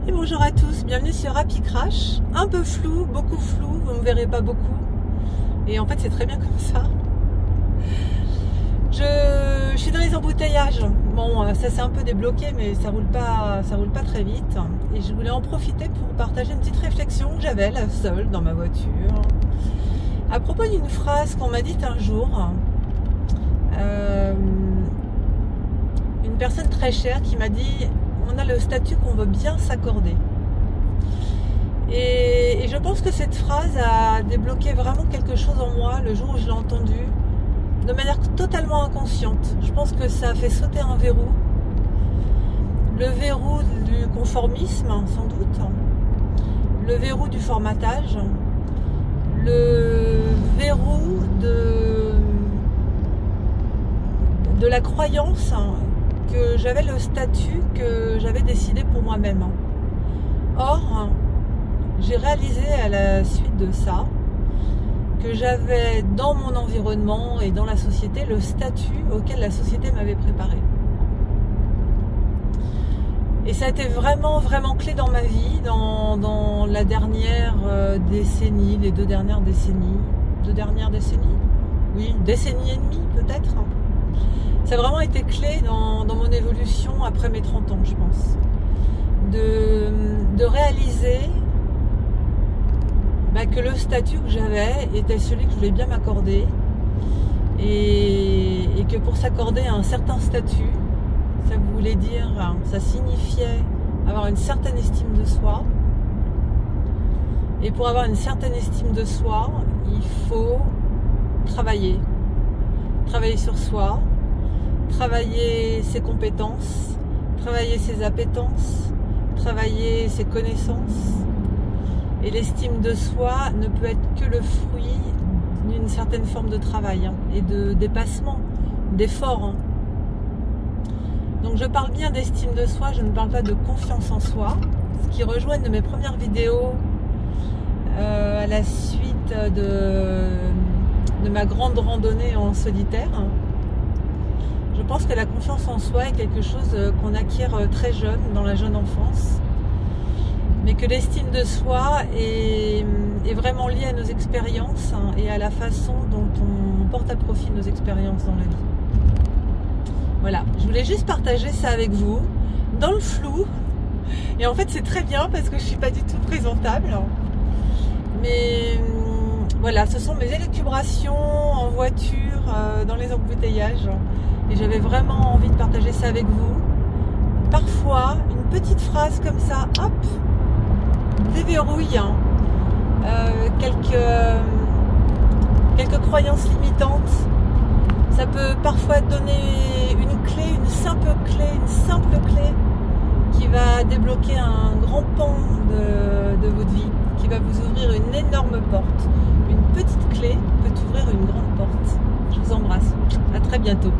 Et bonjour à tous, bienvenue sur Happy Crash. Un peu flou, beaucoup flou, vous ne me verrez pas beaucoup. Et en fait c'est très bien comme ça. Je suis dans les embouteillages. Bon, ça s'est un peu débloqué, mais ça roule pas très vite. Et je voulais en profiter pour partager une petite réflexion que j'avais là seule dans ma voiture. À propos d'une phrase qu'on m'a dite un jour. Une personne très chère qui m'a dit: on a le statut qu'on veut bien s'accorder. Et je pense que cette phrase a débloqué vraiment quelque chose en moi le jour où je l'ai entendue, de manière totalement inconsciente. Je pense que ça a fait sauter un verrou. Le verrou du conformisme, sans doute. Le verrou du formatage. Le verrou de la croyance que j'avais le statut que j'avais décidé pour moi-même. Or, j'ai réalisé à la suite de ça que j'avais dans mon environnement et dans la société le statut auquel la société m'avait préparé. Et ça a été vraiment, vraiment clé dans ma vie, dans la dernière décennie, les 2 dernières décennies. 2 dernières décennies ? Oui, décennie et demie peut-être. Ça a vraiment été clé dans mon évolution après mes 30 ans, je pense. De réaliser que le statut que j'avais était celui que je voulais bien m'accorder. Et que pour s'accorder un certain statut, ça voulait dire, ça signifiait avoir une certaine estime de soi. Et pour avoir une certaine estime de soi, il faut travailler. Travailler sur soi. Travailler ses compétences, travailler ses appétences, travailler ses connaissances. Et l'estime de soi ne peut être que le fruit d'une certaine forme de travail et de dépassement, d'effort. Donc je parle bien d'estime de soi, je ne parle pas de confiance en soi, ce qui rejoint une de mes premières vidéos à la suite de ma grande randonnée en solitaire. Je pense que la confiance en soi est quelque chose qu'on acquiert très jeune, dans la jeune enfance, mais que l'estime de soi est vraiment liée à nos expériences et à la façon dont on porte à profit nos expériences dans la vie. Voilà, je voulais juste partager ça avec vous, dans le flou, et en fait c'est très bien parce que je ne suis pas du tout présentable, mais voilà, ce sont mes élucubrations en voiture, dans les embouteillages. Et j'avais vraiment envie de partager ça avec vous. Parfois, une petite phrase comme ça, hop, déverrouille quelques croyances limitantes. Ça peut parfois donner une clé, une simple clé qui va débloquer un grand pan de votre vie, qui va vous ouvrir une énorme porte. Une petite clé peut ouvrir une grande porte. Je vous embrasse. À très bientôt.